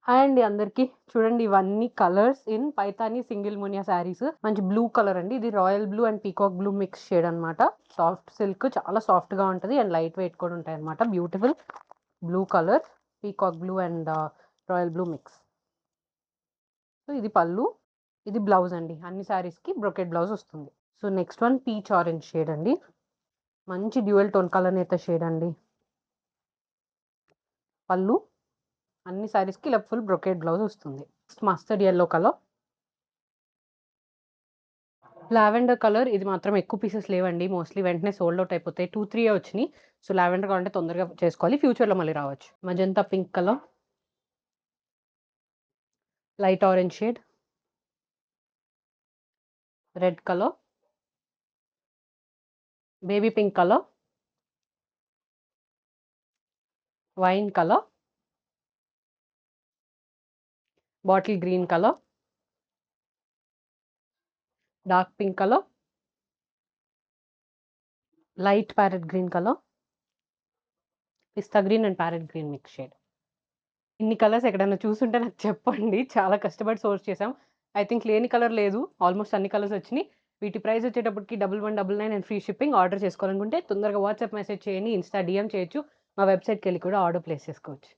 Hi అండి అందరికి. చూడండి ఇవన్నీ colours in Paithani single Muniya saris. మంచి బ్లూ కలర్ అండి. ఇది royal blue and peacock blue mix shade అనమాట. సాఫ్ట్ సిల్క్, చాలా సాఫ్ట్ గా ఉంటది అండ్ లైట్ వెయిట్ కూడా ఉంటాయి అనమాట. Beautiful blue colour, peacock blue and royal blue mix. So ఇది పళ్ళు, ఇది బ్లౌజ్ అండి. అన్ని శారీస్ కి బ్రొకెట్ బ్లౌజ్ వస్తుంది. So next one peach orange shade అండి. మంచి డ్యూయల్ టోన్ కలర్ నేత షేడ్ అండి. పళ్ళు, అన్ని శారీస్ కి ఇలా ఫుల్ బ్రొకెట్ బ్లౌజ్ వస్తుంది. Mustard yellow colour, lavender colour. ఇది మాత్రం ఎక్కువ పీసెస్ లేవండి, మోస్ట్లీ వెంటనే సోల్డ్ అవుట్ అయిపోతాయి. 2-3 వచ్చినాయి. సో లావెండర్ కావాలంటే తొందరగా చేసుకోవాలి, ఫ్యూచర్లో మళ్ళీ రావచ్చు. Magenta pink colour, light orange shade, red colour, baby pink colour, wine colour, bottle green colour, dark pink colour, light parrot green colour, pista green and parrot green mix shade. ఇన్ని colours ఎక్కడైనా చూసుంటే నాకు చెప్పండి. చాలా కష్టపడి source చేసాం. I think లేని colour లేదు, ఆల్మోస్ట్ అన్ని కలర్స్ వచ్చినాయి. వీటి ప్రైస్ వచ్చేటప్పటికి 1199 అండ్ ఫ్రీ షిప్పింగ్. ఆర్డర్ చేసుకోవాలనుకుంటే తొందరగా వాట్సాప్ మెసేజ్ చేయండి, ఇన్స్టా డిఎం చేయొచ్చు, మా వెబ్సైట్కి వెళ్ళి కూడా ఆర్డర్ ప్లేస్ చేసుకోవచ్చు.